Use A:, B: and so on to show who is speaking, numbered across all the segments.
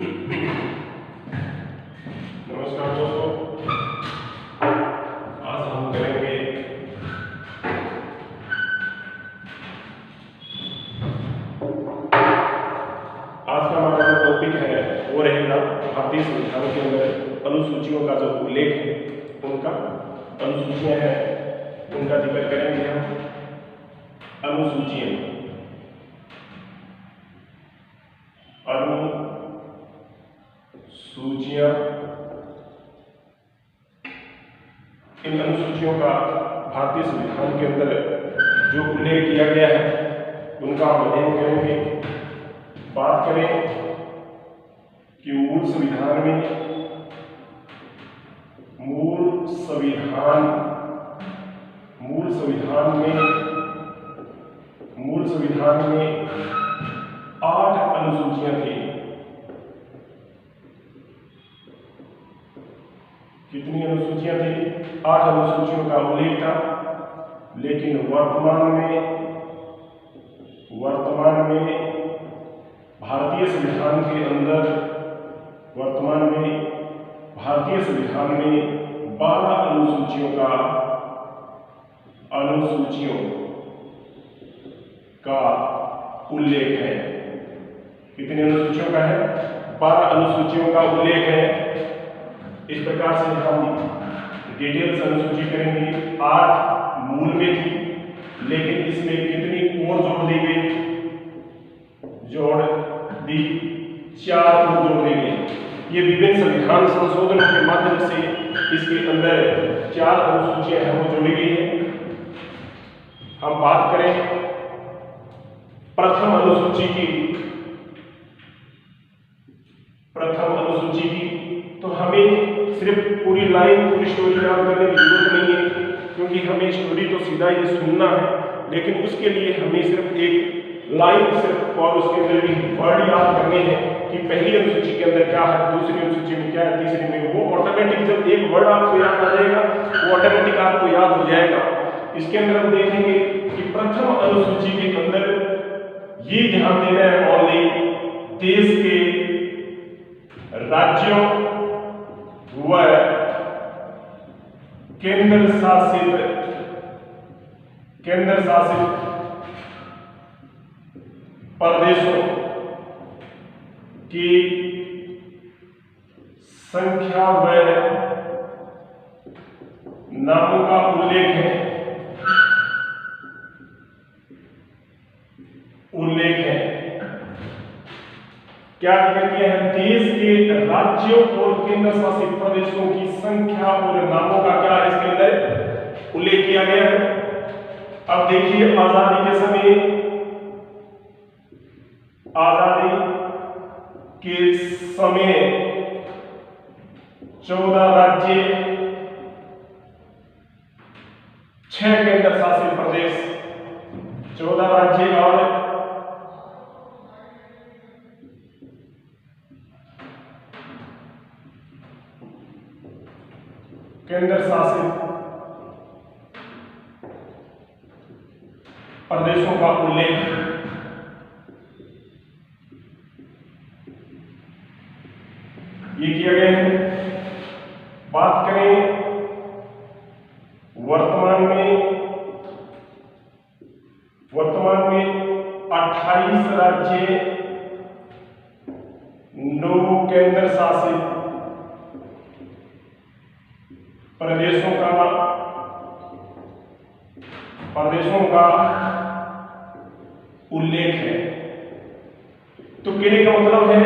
A: नमस्कार दोस्तों, आज हम करेंगे आज का हमारा जो टॉपिक है वो रहेगा भारतीय संविधान के अंदर अनुसूचियों का जो उल्लेख है, उनका अनुसूचियां हैं उनका जिक्र करेंगे हम। अनुसूचियां इन अनुसूचियों का भारतीय संविधान के अंदर जो उल्लेख किया गया है उनका हम अध्ययन करेंगे। बात करें कि मूल संविधान में 8 अनुसूचियां थी। कितनी अनुसूचियां थी? 8 अनुसूचियों का उल्लेख था। लेकिन वर्तमान में भारतीय संविधान के अंदर 12 अनुसूचियों का उल्लेख है। कितनी अनुसूचियों का है? 12 अनुसूचियों का उल्लेख है। इस प्रकार से हम डिटेल्स अनुसूची करेंगे। 8 मूल में थी, लेकिन इसमें कितनी और जोड़ दी गई? 4 और जोड़ दी गई। ये विभिन्न संविधान संशोधनों के माध्यम से इसके अंदर 4 अनुसूचियां हैं वो जोड़ी गई है। हम बात करें प्रथम अनुसूची की, तो हमें सिर्फ पूरी लाइन पूरी स्टोरी याद करने की जरूरत नहीं है, क्योंकि हमें स्टोरी तो सीधा ये सुनना है। लेकिन उसके लिए हमें सिर्फ एक लाइन और उसके अंदर भी वर्ड याद करने हैं कि पहली अनुसूची के अंदर क्या है, दूसरी अनुसूची में क्या है, तीसरी में। वो ऑटोमेटिक जब एक वर्ड आपको याद आ जाएगा वो ऑटोमेटिक आपको याद हो जाएगा। इसके अंदर हम देखेंगे कि प्रथम अनुसूची के अंदर ये ध्यान देना है ओनली देश के राज्यों व केंद्र शासित प्रदेशों की संख्या व नामों का उल्लेख है। क्या जिक्र किया है? देश के राज्यों और केंद्र शासित प्रदेशों की संख्या और नामों का क्या इसके अंदर उल्लेख किया गया है। अब देखिए, आजादी के समय 14 राज्य, 6 केंद्र शासित प्रदेश। 14 राज्य और केंद्र शासित प्रदेशों का उल्लेख ये किया गया है। बात करें वर्तमान में 28 राज्य, 9 केंद्र शासित प्रदेशों का उल्लेख है। तो कहने का मतलब है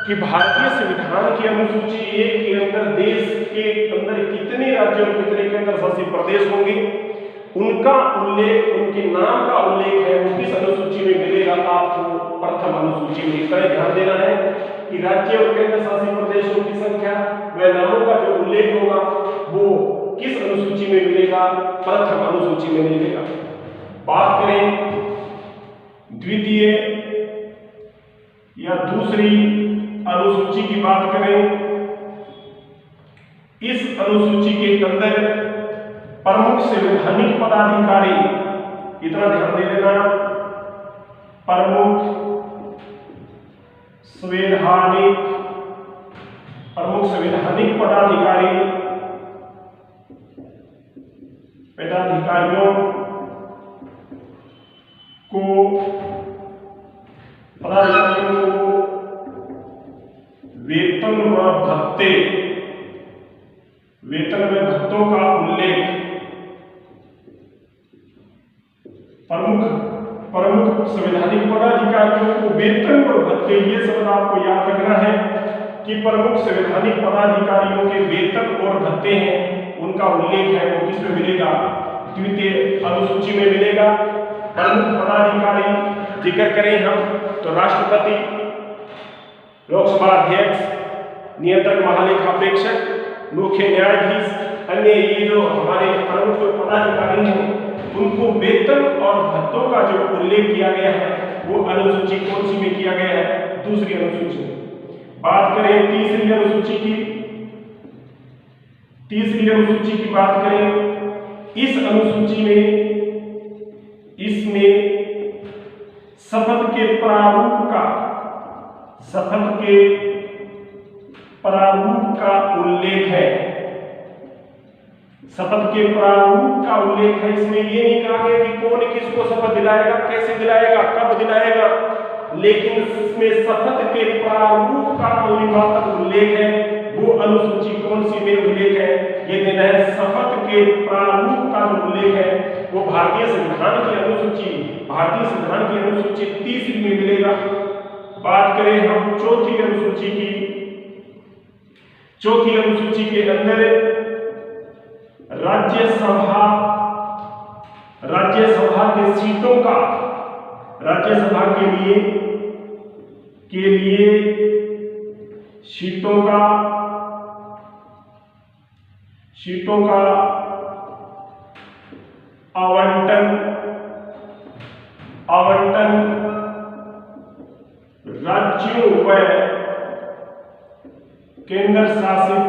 A: कि भारतीय संविधान की अनुसूची 1 के अंदर देश के अंदर कितने राज्य और कितने केंद्र शासित प्रदेश होंगे, उनका उल्लेख, उनके नाम का उल्लेख है वो किस अनुसूची में मिलेगा? आपको प्रथम अनुसूची में। इतना ध्यान देना है कि राज्य और केंद्र शासित प्रदेशों की संख्या व नामों का जो उल्लेख होगा वो किस अनुसूची में मिलेगा? प्रथम अनुसूची में मिलेगा। बात करें द्वितीय या दूसरी अनुसूची की बात करें, इस अनुसूची के अंदर प्रमुख संवैधानिक पदाधिकारी, इतना ध्यान दे लेना, प्रमुख संवैधानिक प्रमुख संवैधानिक पदाधिकारियों को वेतन व भत्तों का उल्लेख प्रमुख संवैधानिक पदाधिकारियों को वेतन और भत्ते, ये शब्द आपको याद रखना है कि प्रमुख संवैधानिक पदाधिकारियों के वेतन और भत्ते हैं, उनका उल्लेख है वो किसमें मिलेगा? द्वितीय अनुसूची में मिलेगा। प्रमुख पदाधिकारी जिक्र करें हम तो राष्ट्रपति, लोकसभा अध्यक्ष, नियंत्रक महालेखा प्रेक्षक, मुख्य न्यायाधीश, अन्य ये जो हमारे प्रमुख पदाधिकारी हैं उनको वेतन और भत्तों का जो उल्लेख किया गया है वो अनुसूची कौन सी में किया गया है? दूसरी अनुसूची में। बात करें तीसरी अनुसूची की बात करें, इस अनुसूची में इसमें शपथ के प्रारूप का उल्लेख है। शपथ के प्रारूप का उल्लेख है। इसमें ये नहीं कहा गया कि कौन किसको शपथ दिलाएगा, कैसे दिलाएगा, कब दिलाएगा, लेकिन इसमें शपथ के प्रारूप का उल्लेख है। वो अनुसूची कौन सी में उल्लेख है? ये देना है शपथ के प्रारूप का उल्लेख है वो भारतीय संविधान की अनुसूची 30 में मिलेगा। बात करें हम चौथी अनुसूची के अंदर राज्यसभा के सीटों का राज्यसभा के लिए सीटों का आवंटन राज्यों व केंद्र शासित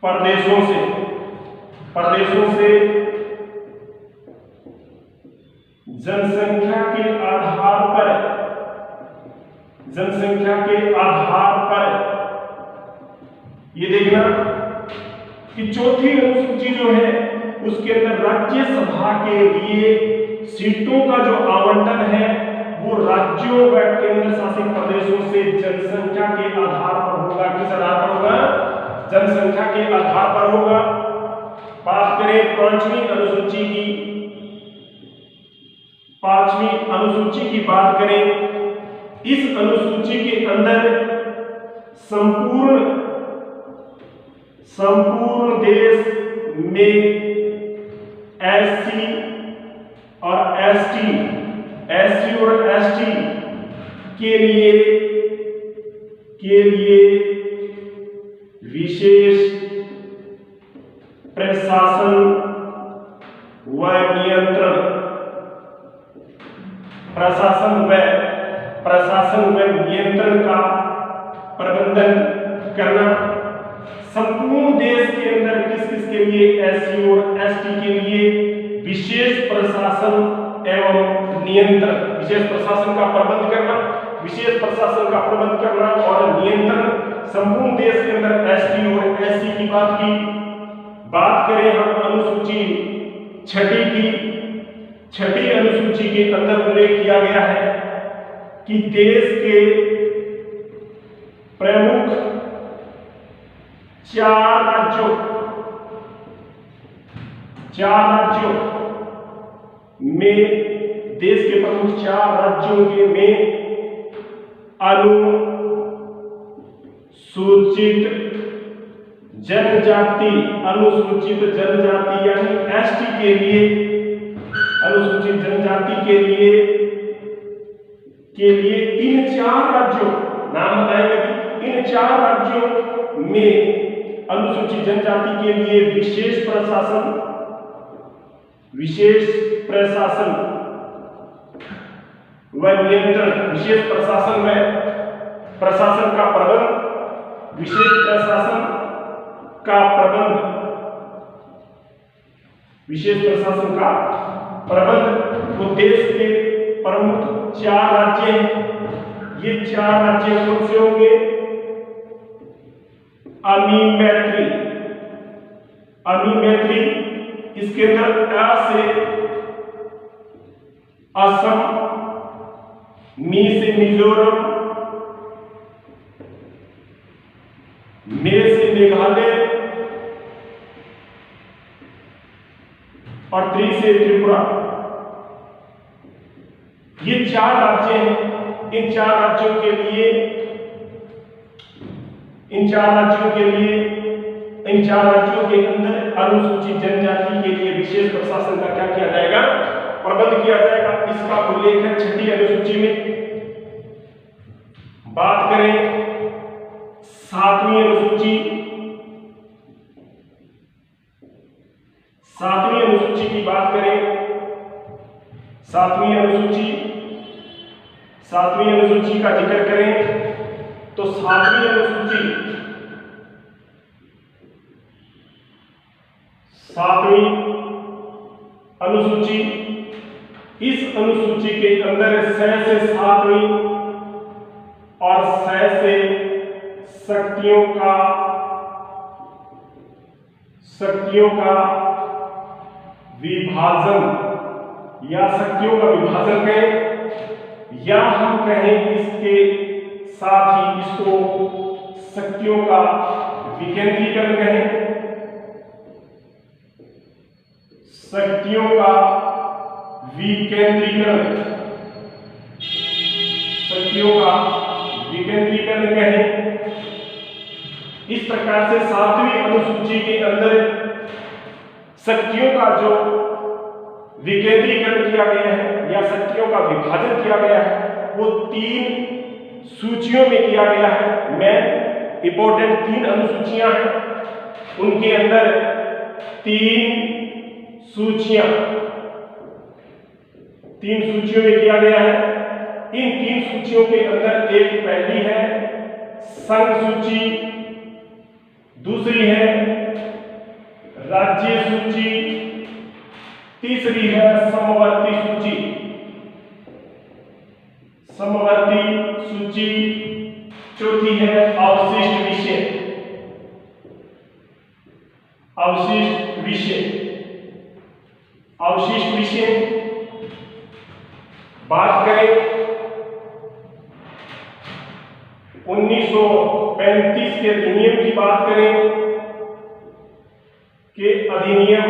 A: प्रदेशों से जनसंख्या के आधार पर ये देखना कि चौथी अनुसूची जो है उसके अंदर राज्यसभा के लिए सीटों का जो आवंटन है वो राज्यों व केंद्र शासित प्रदेशों से जनसंख्या के आधार पर होगा। किस आधार पर होगा? जनसंख्या के आधार पर होगा। बात करें पांचवी अनुसूची की बात करें, इस अनुसूची के अंदर संपूर्ण देश में एससी और एसटी के लिए विशेष प्रशासन व नियंत्रण का प्रबंधन करना। संपूर्ण देश के अंदर किस के लिए? एससी और एसटी के लिए विशेष प्रशासन एवं नियंत्रण, विशेष प्रशासन का प्रबंध करना और नियंत्रण संपूर्ण देश के अंदर एसटी और एससी की बात करें हम अनुसूची छठी अनुसूची के अंदर उल्लेख किया गया है कि देश के प्रमुख 4 राज्यों में देश के प्रमुख 4 राज्यों में अनुसूचित जनजाति यानी एसटी के लिए अनुसूचित जनजाति के लिए इन 4 राज्यों, नाम बताएंगे कि इन 4 राज्यों में अनुसूचित जनजाति के लिए विशेष प्रशासन व नियंत्रण, विशेष प्रशासन का प्रबंध वो देश के प्रमुख 4 राज्य हैं ये 4 राज्य कौन से होंगे? अमी मैत्री, अमी मैत्री। इसके अंदर अ से असम, मी से मिजोरम, मे से मेघालय और त्रि से त्रिपुरा। ये 4 राज्य हैं। इन 4 राज्यों के लिए इन 4 राज्यों के अंदर अनुसूचित जनजाति के लिए विशेष प्रशासन का क्या किया जाएगा? प्रबंध किया जाएगा। इसका उल्लेख है 6ठी अनुसूची में। बात करें 7वीं अनुसूची, 7वीं अनुसूची की बात करें, 7वीं अनुसूची का जिक्र करें तो 7वीं अनुसूची, इस अनुसूची के अंदर 6 से 7वीं और 6 से शक्तियों का विभाजन या शक्तियों का विभाजन कहें या हम कहें इसके साथ ही इसको शक्तियों का विकेंद्रीकरण कहें, शक्तियों का विकेंद्रीकरण, शक्तियों का विकेंद्रीकरण कहें। इस प्रकार से 7वीं अनुसूची के अंदर शक्तियों का जो विकेंद्रीकरण किया गया है या शक्तियों का विभाजन किया गया है वो 3 सूचियों में किया गया है। मेन इंपॉर्टेंट 3 अनुसूचियां हैं, उनके अंदर 3 सूचियों में किया गया है। इन 3 सूचियों के अंदर एक पहली है संघ सूची, दूसरी है राज्य सूची, तीसरी है समवर्ती सूची, चौथी है अवशिष्ट विषय। बात करें 1935 के अधिनियम की बात करें कि अधिनियम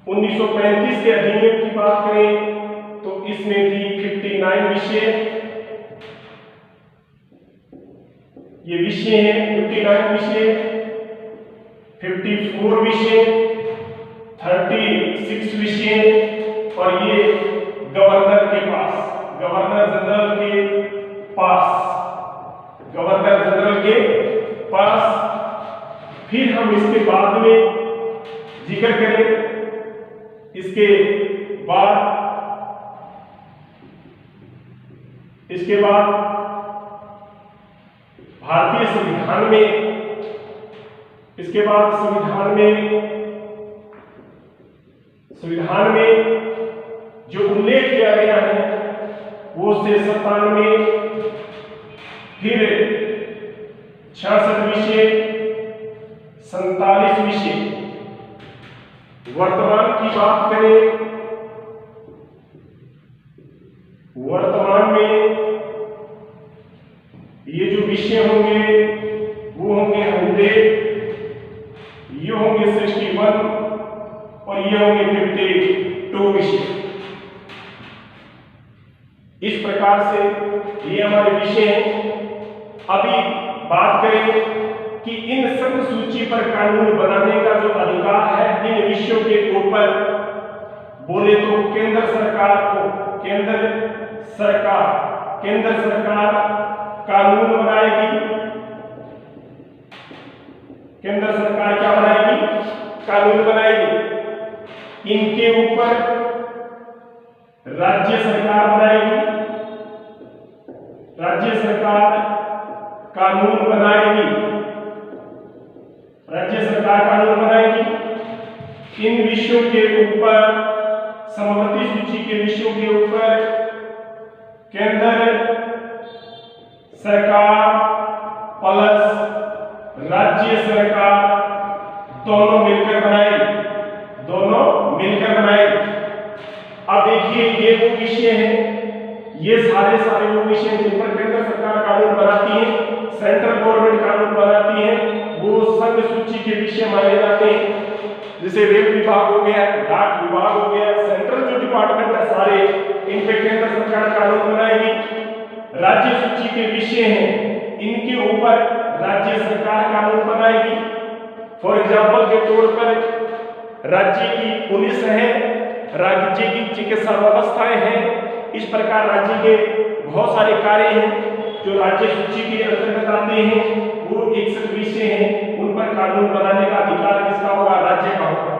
A: 1935 के अधिनियम की बात करें तो इसमें भी 59 विषय, ये विषय हैं 59 विषय, 54 विषय, 36 विषय और ये गवर्नर जनरल के पास। फिर हम इसके बाद में जिक्र करें, इसके बाद भारतीय संविधान में जो उल्लेख किया गया है वो से 97, फिर 66 विषय, 47 विषय। वर्तमान की बात करें, वर्तमान में ये जो विषय होंगे वो होंगे 100, ये होंगे 61 और ये होंगे 52 विषय। इस प्रकार से ये हमारे विषय हैं। अभी बात करें कि इन संघ सूची पर कानून बनाने का जो अधिकार है इन विषयों के ऊपर बोले तो केंद्र सरकार कानून बनाएगी। केंद्र सरकार क्या बनाएगी? कानून बनाएगी। इनके ऊपर राज्य सरकार बनाएगी, राज्य सरकार कानून बनाएगी, इन विषयों के ऊपर, समवर्ती सूची के विषयों के ऊपर केंद्र सरकार प्लस राज्य सरकार दोनों मिलकर बनाएगी। अब देखिए ये वो विषय हैं, ये सारे वो विषय हैं जिन पर केंद्र सरकार कानून बनाती है, सेंट्रल गवर्नमेंट कानून बनाती है, वो संघ सूची के विषय माने जाते हैं। जैसे रेल विभाग हो गया, डाक विभाग हो गया, सेंट्रल जो डिपार्टमेंट है सारे, इन पे केंद्र सरकार कानून बनाएगी। राज्य सूची के विषय हैं, इनके ऊपर राज्य सरकार कानून बनाएगी। फॉर एग्जाम्पल के तौर पर राज्य की पुलिस है, राज्य की चिकित्सा व्यवस्थाएं हैं, इस प्रकार राज्य के बहुत सारे कार्य हैं जो राज्य सूची के अंतर्गत आते हैं, वो 61 विषय हैं, उन पर कानून बनाने का अधिकार किसका होगा? राज्य का होगा।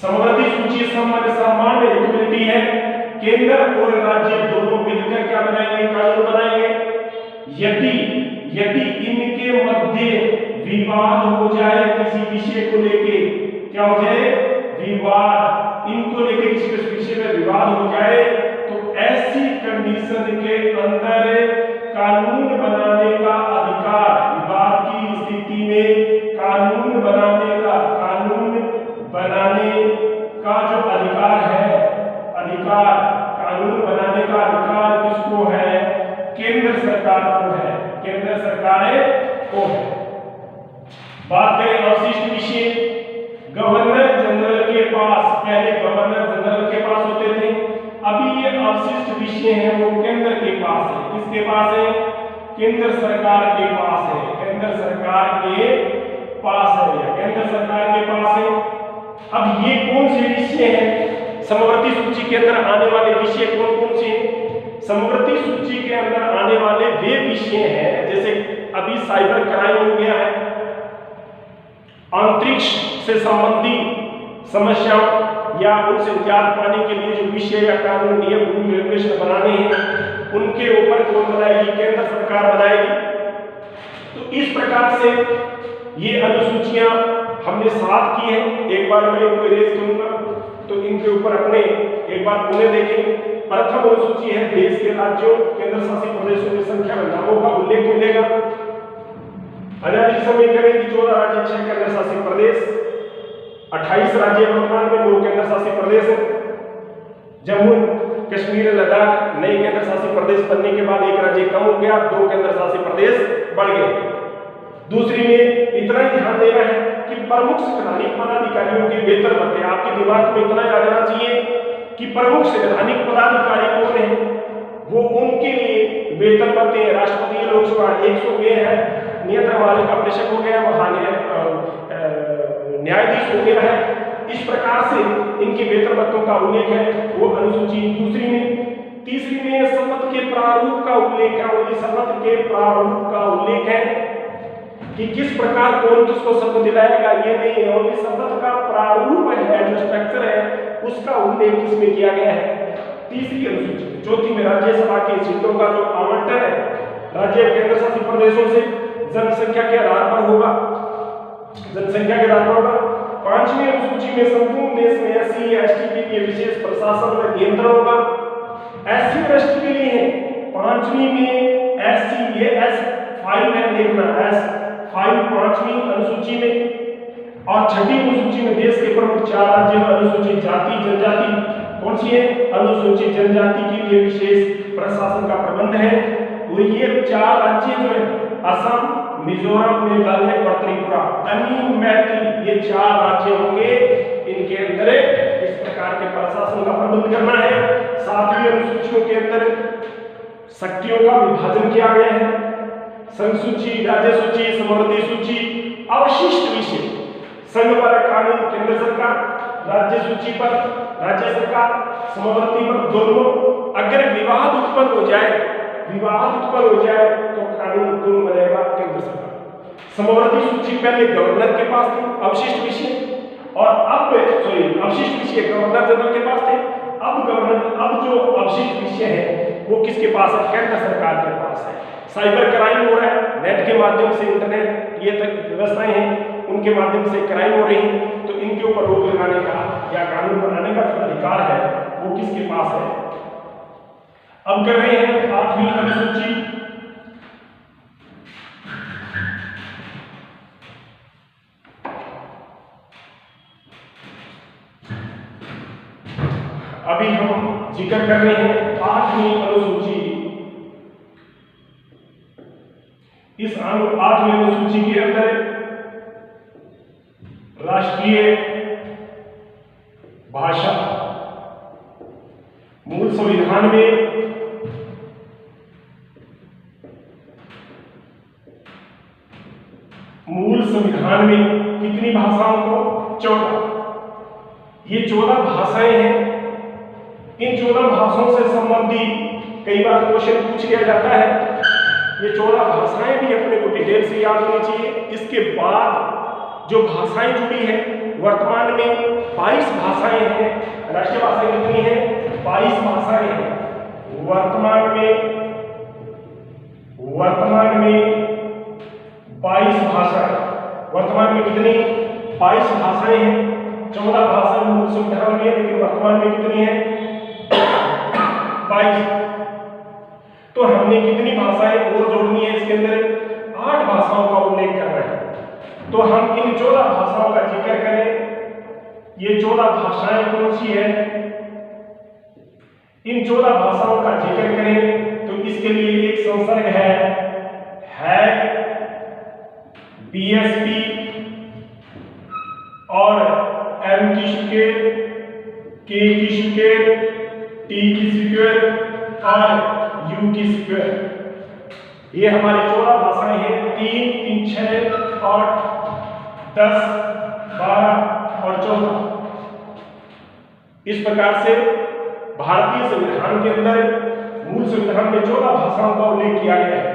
A: समवर्ती सूची सामान्य इक्विलिटी है, केंद्र और राज्य दोनों मिलकर क्या बनाएंगे? कानून बनाएंगे। यदि इनके मध्य विवाद हो जाए किसी विषय को लेके, क्या हो जाए? विवाद, इनको लेके किसी विषय में विवाद हो जाए तो ऐसी कंडीशन के अंदर कानून बनाने का अधिकार, विवाद की स्थिति में कानून बनाने का जो अधिकार है, कानून बनाने का अधिकार किसको है? केंद्र सरकार को है, केंद्र सरकार को है। बात करें अवशिष्ट विषय, गवर्नर जनरल के पास, पहले गवर्नर जनरल के पास होते थे, अभी ये अवशिष्ट विषय है वो केंद्र के पास है। किसके पास है? केंद्र सरकार के पास है, केंद्र सरकार के पास है, केंद्र सरकार के पास है। अब ये कौन से विषय हैं? समवर्ती सूची के अंदर आने वाले विषय कौन कौन से हैं? समवर्ती सूची के अंदर आने वाले वे विषय हैं, जैसे अभी साइबर क्राइम हो गया है, अंतरिक्ष से संबंधी समस्याओं या उनसे निजात पाने के लिए जो विषय या कानून, नियम, रूल, रेगुलेशन बनाने हैं, उनके ऊपर कौन बनाएगी? केंद्र सरकार बनाएगी। तो इस प्रकार से ये अनुसूचियां हमने 7 की है। एक बार मैं इनको इरेज करूंगा तो इनके ऊपर अपने एक बार पुनः देखें। प्रथम अनुसूची है देश के राज्यों, केंद्र शासित प्रदेशों की संख्या में नामों का उल्लेख मिलेगा। आजादी समय करेंगे 14 राज्य, 6 केंद्र शासित प्रदेश, 28 राज्य वर्तमान में, 2 केंद्र शासित प्रदेश हैं। जम्मू कश्मीर लद्दाख नए केंद्र शासित प्रदेश बनने के बाद एक राज्य कम हो गया, 2 केंद्र शासित प्रदेश बढ़ गए। दूसरी में इतना ही ध्यान देना है कि प्रमुख संवैधानिक पदाधिकारियों के वेतन भत्ते, आपके दिमाग में इतना आ जाना चाहिए कि प्रमुख संवैधानिक पदाधिकारी कौन है, वो उनके लिए वेतन भत्ते हैं। राष्ट्रपति लोकसभा 100 है, नियंत्रण का प्रेषक हो गया, न्यायाधीश हो गया है। इस प्रकार से इनके वेतन भत्तों का उल्लेख है, वो अनुसूची दूसरी में। तीसरी में शपथ के प्रारूप का उल्लेख है, शपथ के प्रारूप का उल्लेख है कि किस प्रकार कौन किसको शपथ दिलाएगा, ये नहीं है, और शपथ का प्रारूप है, जो स्ट्रक्चर है उसका उल्लेख इसमें किया गया है तीसरी अनुसूची। चौथी में राज्यसभा की सीटों का जो आवंटन है राज्य केंद्र शासित प्रदेशों से जनसंख्या के आधार पर होगा, जनसंख्या के आधार पर होगा। पांचवी अनुसूची में संपूर्ण देश में एससी एसटी के लिए विशेष प्रशासन व नियंत्रण होगा। एससी और एसटी के लिए है पांचवी में एससी, ये S5 है, देखना S5 पांचवी अनुसूची में। और छठी अनुसूची में देश के प्रमुख 4 राज्यों में अनुसूचित जाति जनजाति कौन सी है? अनुसूचित जनजाति के लिए विशेष प्रशासन का प्रबंध है। वो ये 4 राज्य जो है असम, मिजोरम, मेघालय और त्रिपुरा, मैत्री, ये 4 राज्य होंगे। इनके अंदर इस प्रकार के प्रशासन का प्रबंध करना है। 7वीं अनुसूचियों के अंदर शक्तियों का विभाजन किया गया है। संघ सूची, राज्य सूची, समवर्ती सूची, अवशिष्ट विषय, संघ पर कानून केंद्र सरकार, राज्य सूची पर राज्य सरकार, समवर्ती पर दोनों। अगर विवाद उत्पन्न हो जाए तो कानून कौन बनेगा? केंद्र सरकार। समवर्ती सूची पहले गवर्नर के पास थी, अवशिष्ट विषय, और अवशिष्ट विषय गवर्नर जनरल के पास थे। अब जो अवशिष्ट विषय है वो किसके पास है? केंद्र सरकार के पास है। साइबर क्राइम हो रहा है, नेट के माध्यम से, इंटरनेट ये तक व्यवस्थाएं हैं, उनके माध्यम से क्राइम हो रही है, तो इनके ऊपर रोक लगाने का या कानून बनाने का जो अधिकार है वो किसके पास है? अब कर रहे हैं 8वीं अनुसूची। अभी हम जिक्र कर रहे हैं 8वीं अनुसूची। इस 8वीं अनुसूची के अंदर राष्ट्रीय भाषा, मूल संविधान में कितनी भाषाओं को? 14। ये 14 भाषाएं हैं। इन 14 भाषाओं से संबंधित कई बार क्वेश्चन पूछ लिया जाता है। ये 14 भाषाएं भी अपने को डिटेल से याद होनी चाहिए। इसके बाद जो भाषाएं जुड़ी है, वर्तमान में 22 भाषाएं हैं। राष्ट्रीय भाषाएं कितनी हैं? 22 भाषाएं हैं। वर्तमान में 22 भाषाएं। वर्तमान में कितनी? 22 भाषाएं हैं। 14 भाषाएं मूल संविधान में, लेकिन वर्तमान में कितनी है? 22। तो हमने कितनी भाषाएं और जोड़नी है इसके अंदर? 8 भाषाओं का उल्लेख करना है। तो हम इन 14 भाषाओं का जिक्र करें। ये 14 भाषाएं कौन सी है? इन 14 भाषाओं का जिक्र करें तो इसके लिए एक संसर्ग है बीएसपी और एम की स्क्वायर, के की स्क्वायर, टी की स्क्वायर और यू की स्क्वायर। ये हमारी 14 भाषाएं हैं। 3, 3, 6, 8, 10, 12 और 14। इस प्रकार से भारतीय संविधान के अंदर, मूल संविधान में 14 भाषाओं का उल्लेख किया गया है।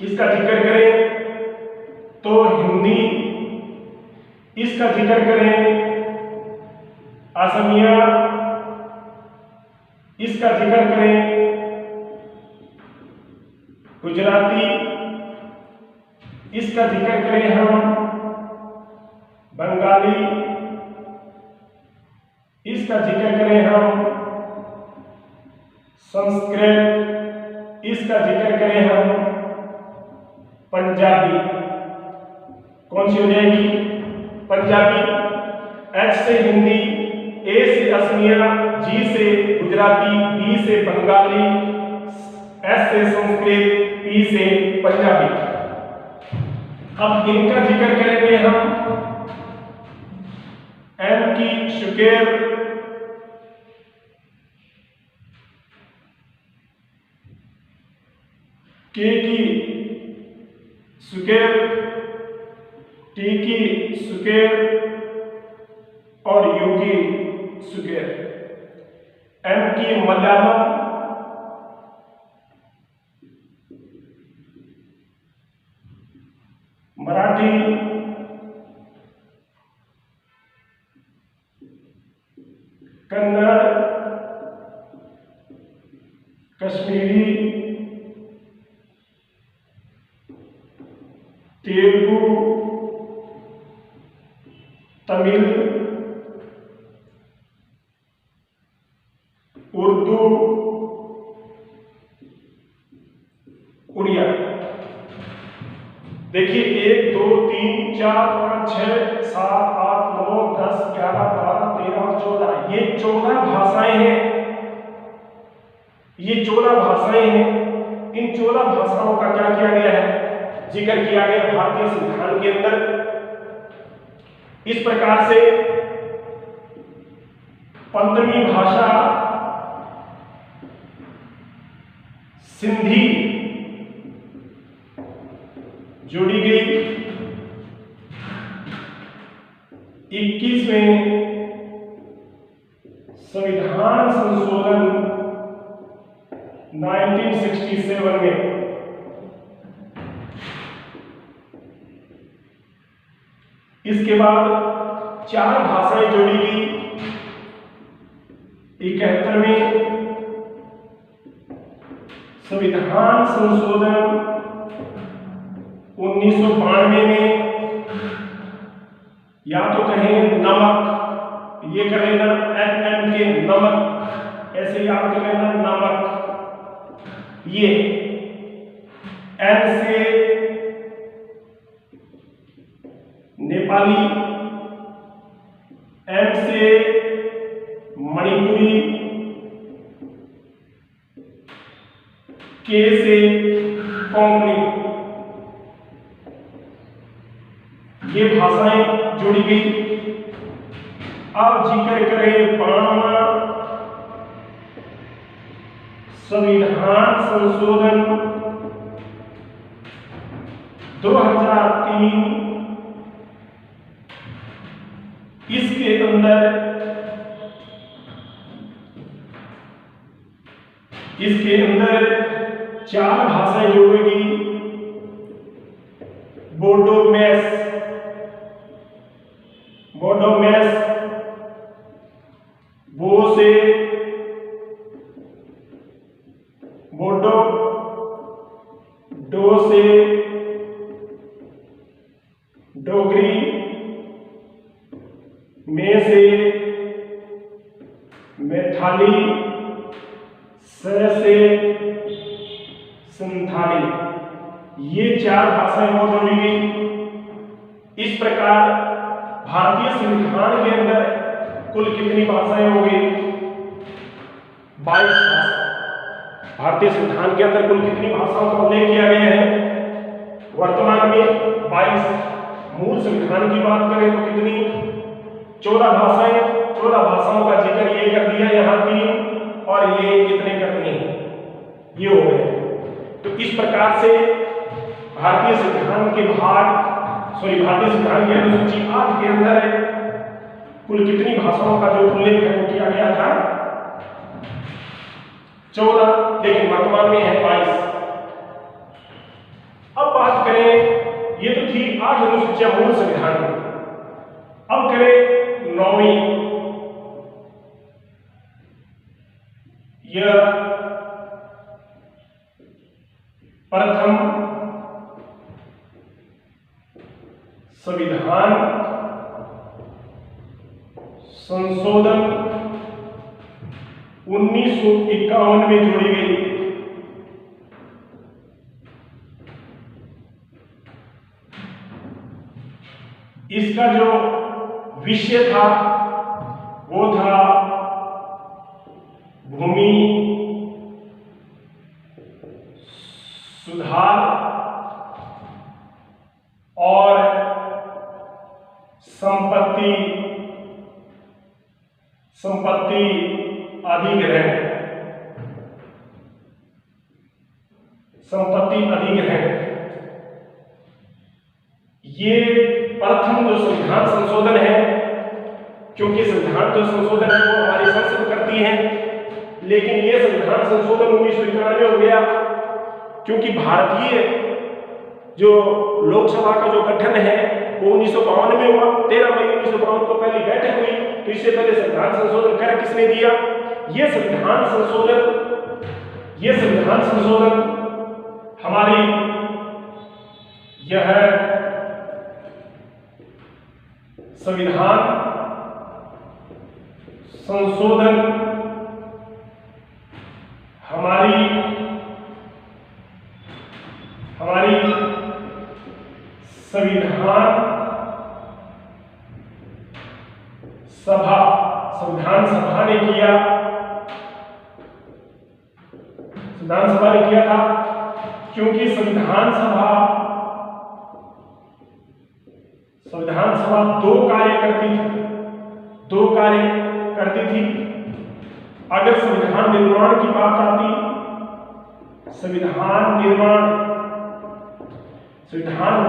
A: इसका जिक्र करें तो हिंदी, इसका जिक्र करें असमिया, इसका जिक्र करें गुजराती, इसका जिक्र करें हम बंगाली, इसका जिक्र करें हम संस्कृत, इसका जिक्र करें हम पंजाबी। कौन सी हो जाएगी? पंजाबी। एच से हिंदी, ए से असमिया, जी से गुजराती, बी से बंगाली, एस से संस्कृत, पी से पंजाबी। अब इनका जिक्र करेंगे हम। एम की स्क्वायर, के की स्क्वायर, टी की स्क्वायर और यू की स्क्वायर। एम की मलयालम, मराठी, कन्नड़, कश्मीरी, तेलुगु, तमिल, उर्दू, उड़िया। देखिए 1, 2, 3, 4, 5, 6, 7, 8, 9, 10, 11, 12, 13, 14। ये 14 भाषाएं हैं। ये 14 भाषाएं हैं। इन 14 भाषाओं का क्या किया गया है? जिक्र किया गया भारतीय संविधान के अंदर। इस प्रकार से 15वीं भाषा सिंधी जोड़ी गई। 21वें संविधान संशोधन 1967 में इसके बाद 4 भाषाएं जोड़ी गई। 71वें संविधान संशोधन 1992 में, या तो कहें नमक, ये कर लेना, एन के नमक, ऐसे याद कर लेना नमक। ये एन से नेपाली, एम से मणिपुरी, के से कोंकणी, ये भाषाएं जोड़ी गई। अब जिक्र करें 12वां संविधान संशोधन 2003, इसके अंदर चार भाषाएं जोड़ेगी। बोडोमैस, वो से बोडो, डो से डोगरी, में से मैथाली, से संथाली। ये चार भाषाएं और जोड़ी गई। इस प्रकार भारतीय संविधान के अंदर कुल कितनी भाषाएं होंगी? 22 भाषा। भारतीय संविधान के अंदर कुल कितनी भाषाओं का उल्लेख किया गया है? वर्तमान में 22। मूल संविधान की बात करें तो कितनी? 14 भाषाएं। 14 भाषाओं का जिक्र ये कर दिया यहाँ 3, और ये कितने कर दिए? ये हो गए। तो इस प्रकार से भारतीय संविधान के भारतीय संविधान की अनुसूची 8 के अंदर कुल कितनी भाषाओं का जो उल्लेख है वो किया गया था? 14, लेकिन वर्तमान में है 22। अब बात करें, ये तो थी 8 अनुसूचियां मूल संविधान में। अब करें 9वीं, यह प्रथम संविधान संशोधन 1951 में जोड़ी गई। इसका जो विषय था वो था भूमि सुधार और संपत्ति अधिग्रहण। ये प्रथम जो संविधान संशोधन है, क्योंकि संविधान जो संशोधन है वो हमारी संसद करती है, लेकिन ये संविधान संशोधन 1991 हो गया, क्योंकि भारतीय जो लोकसभा का जो गठन है वो 1952 में हुआ। 13 मई 1952 को पहली बैठक हुई, तो इससे पहले संविधान संशोधन कर किसने दिया? ये संविधान संशोधन हमारी यह संविधान संशोधन हमारी संविधान सभा ने किया था, क्योंकि संविधान सभा दो कार्य करती थी। अगर संविधान निर्माण की बात आती, संविधान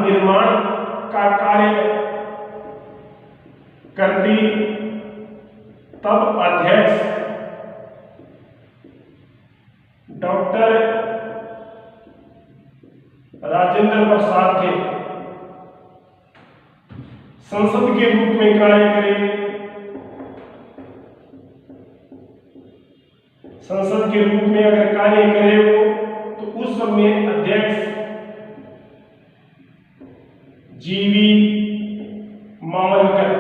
A: निर्माण का कार्य करती, तब अध्यक्ष डॉक्टर राजेंद्र प्रसाद थे। संसद के रूप में कार्य करे, संसद के रूप में अगर कार्य करे वो, तो उस समय अध्यक्ष जीवी मावलकर,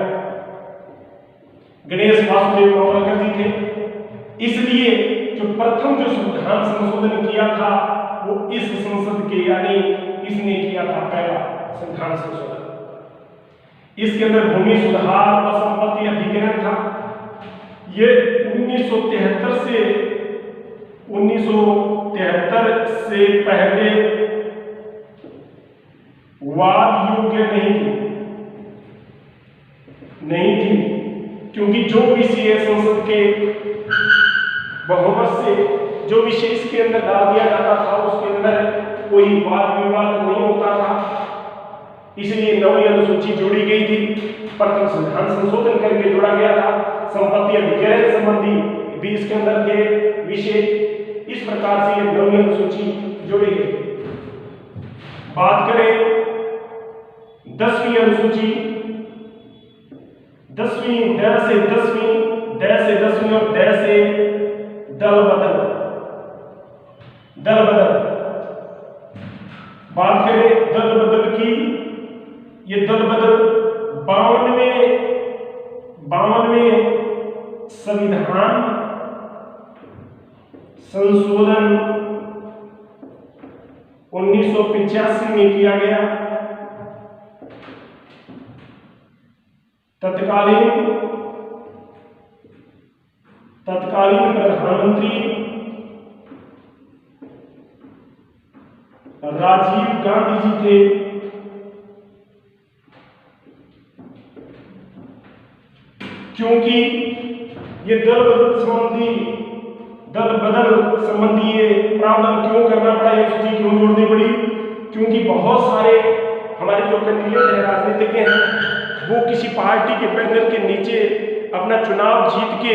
A: गणेश वासुदेव मावलकर जी थे। इसलिए जो प्रथम जो संविधान संशोधन किया था वो इस संसद के यानी इसने किया था पहला संविधान संशोधन। इसके अंदर भूमि सुधार और संपत्ति अधिग्रहण था। ये 1973 से पहले वाद योग्य नहीं थी क्योंकि जो विषय संसद के बहुमत से जो विषय इसके अंदर डाल दिया जाता था उसके अंदर कोई वाद विवाद नहीं होता था, इसलिए 9वीं अनुसूची जोड़ी गई थी। प्रथम संविधान संशोधन करके जोड़ा गया था। संपत्ति अधिग्रहण संबंधी भी इसके अंदर के विषय, इस प्रकार से 9वीं अनुसूची जोड़ी गई। बात करें 10वीं अनुसूची, 10वीं द से 10वीं और द से दल बदल। बात करें दल बदल की, ये दल बदल 52वें संविधान संशोधन 1985 में किया गया। तत्कालीन प्रधानमंत्री राजीव गांधी जी थे। क्योंकि ये दल बदल संबंधी ये प्रावधान क्यों करना पड़ा, ये सूची क्यों जोड़नी पड़ी? क्योंकि बहुत सारे हमारे जो कैंडिडेट हैं, राजनीतिज्ञ हैं, वो किसी पार्टी के बैनर के नीचे अपना चुनाव जीत के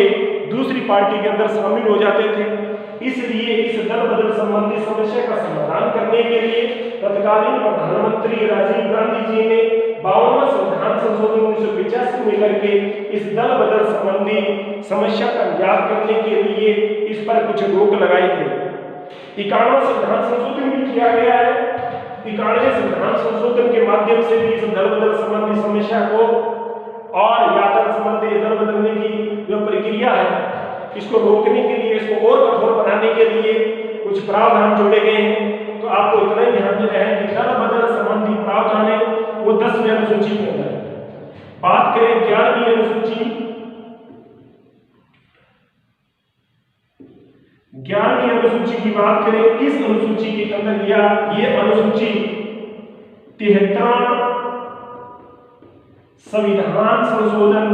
A: दूसरी पार्टी के अंदर शामिल हो जाते थे। इसलिए इस दल बदल संबंधी समस्या का समाधान करने के लिए तत्कालीन प्रधानमंत्री राजीव गांधी जी ने 52वां संविधान संशोधन 1985 में करके इस दल बदल संबंधी समस्या का निदान करने के लिए इस पर कुछ रोक लगाई गई। 51वां संविधान संशोधन भी किया गया है। 91वें संविधान संशोधन के माध्यम से भी इस दल बदल संबंधी समस्या को और यात्रा संबंधी दल बदलने की जो प्रक्रिया है इसको रोकने के लिए, इसको और कठोर बनाने के लिए कुछ प्रावधान जोड़े गए हैं। तो आपको इतना ही ध्यान देना है कि दल बदल संबंधी प्रावधान है वो 10वीं अनुसूची के अंदर है। बात करें 11वीं अनुसूची, 11वीं अनुसूची की बात करें, इस अनुसूची के अंदर ये अनुसूची 73वां संविधान संशोधन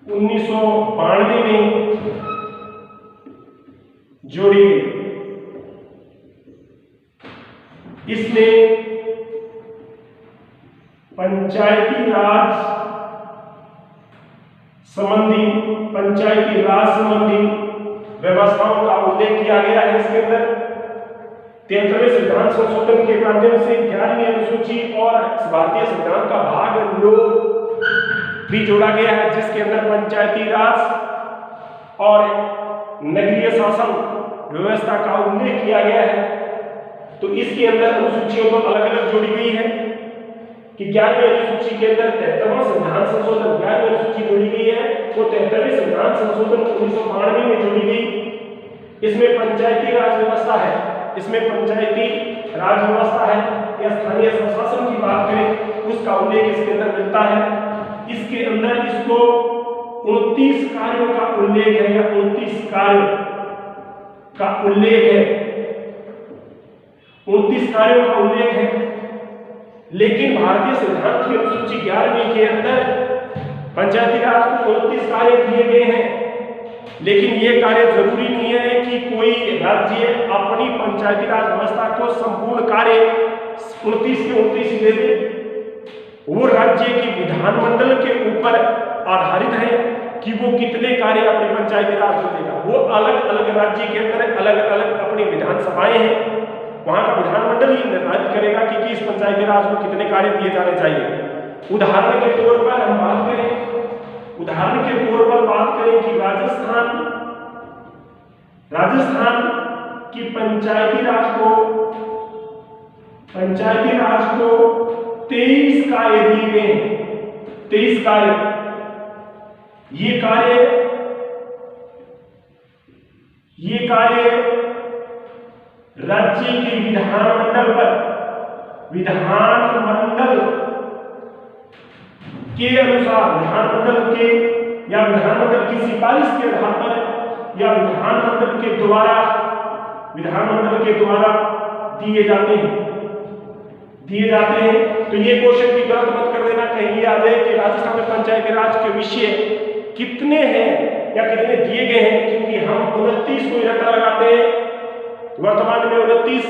A: 1992 में जोड़ी गई। इसमें पंचायती राज संबंधी व्यवस्थाओं का उल्लेख किया गया है। इसके अंदर 73वें संविधान संशोधन के माध्यम से 11वीं अनुसूची और भारतीय संविधान का भाग 9 भी जोड़ा गया है, जिसके अंदर पंचायती राज और नगरीय शासन व्यवस्था का उल्लेख किया गया है। तो इसके अंदर अनुसूचियों को अलग अलग जोड़ी गई है कि 11वीं अनुसूची के अंदर 73वां संविधान संशोधन 11वीं अनुसूची जोड़ी गई है, वो 73वें संविधान संशोधन 1992 में जोड़ी गई। इसमें पंचायती राज व्यवस्था है, या स्थानीय स्वशासन की बात करें उसका उल्लेख इसके अंदर मिलता है। इसके अंदर इसको 29 कार्यों का उल्लेख है, या 29 कार्यों का उल्लेख है, 29 कार्यों का उल्लेख है। लेकिन भारतीय संविधान की अनुसूची 11वीं के अंदर पंचायती राज को 29 कार्य दिए गए हैं, लेकिन ये कार्य जरूरी नहीं है कि कोई राज्य अपनी पंचायती राज व्यवस्था को संपूर्ण कार्य 29 के 29 दे दे। वो राज्य की विधानमंडल के ऊपर आधारित है कि वो कितने कार्य अपने पंचायती राज को देगा। वो अलग अलग राज्य के अंदर अलग अलग अपनी विधानसभाएं हैं, वहां का विधानमंडल ही निर्धारित करेगा कि किस पंचायती राज को कितने कार्य दिए जाने चाहिए। उदाहरण के तौर पर हम बात करें, कि राजस्थान की पंचायती राज को 23 कार्य दिए गए हैं। 23 कार्य ये कार्य राज्य के विधानमंडल के अनुसार, विधानमंडल की सिफारिश के आधार पर या विधानमंडल के द्वारा दिए जाते हैं। तो ये क्वेश्चन की गलत मत कर देना, कहीं ये आ जाए कि राजस्थान में पंचायती राज के विषय कितने हैं या कितने दिए गए हैं, क्योंकि हम 29 को रट्टा लगाते हैं। वर्तमान में 29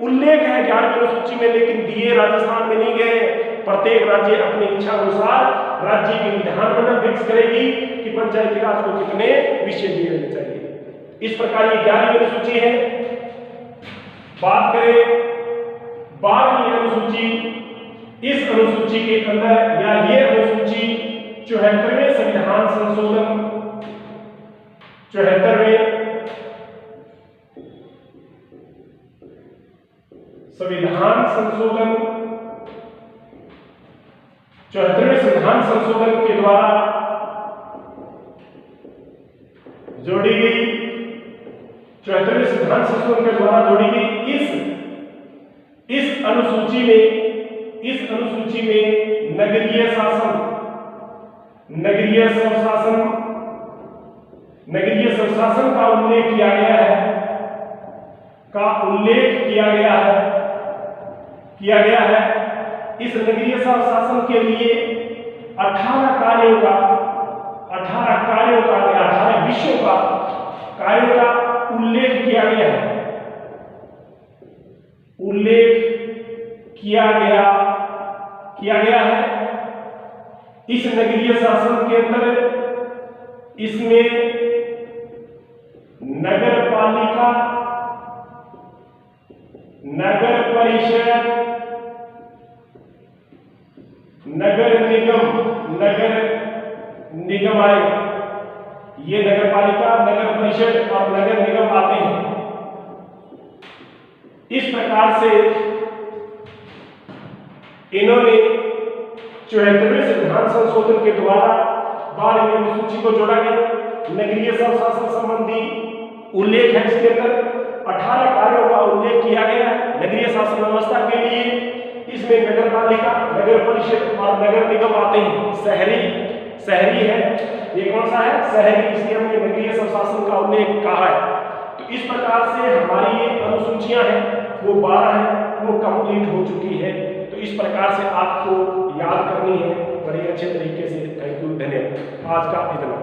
A: उल्लेख है 11वीं अनुसूची में, लेकिन दिए राजस्थान में नहीं गए। प्रत्येक राज्य अपनी इच्छा अनुसार राज्य की विधानमंडल फिक्स करेगी कि पंचायती राज को कितने विषय दिए जाने चाहिए। इस प्रकार ये 11वीं अनुसूची है। बात करें 12वीं अनुसूची, इस अनुसूची के अंदर या ये अनुसूची 74वें संविधान संशोधन 74वें संविधान संशोधन के द्वारा जोड़ी गई, 74वें संविधान संशोधन के द्वारा जोड़ी गई। इस अनुसूची में नगरीय स्वशासन का उल्लेख किया गया है। इस नगरीय स्वशासन के लिए 18 कार्यों का 18 विषयों का कार्यों का उल्लेख किया गया है। इस नगरीय शासन के अंदर इसमें नगर पालिका, नगर परिषद, नगर निगम आए। ये नगर पालिका, नगर परिषद और नगर निगम आते हैं। इस प्रकार से इन्होंने 74वें संविधान संशोधन के द्वारा 12वीं अनुसूची को जोड़ा गया। नगरीय स्वशासन संबंधी उल्लेख है, इसके अंदर 18 कार्यों का उल्लेख किया गया है नगरीय शासन व्यवस्था के लिए। इसमें नगर पालिका, नगर परिषद और नगर निगम आते हैं। शहरी है, ये कौन सा है? शहरी, इसलिए हमने नगरीय स्वशासन का उल्लेख कहा है। तो इस प्रकार से हमारी ये अनुसूचियां हैं वो 12 हैं, वो कंप्लीट हो चुकी है। तो इस प्रकार से आपको याद करनी है बड़े अच्छे तरीके से। थैंक यू, धन्यवाद। आज का इतना।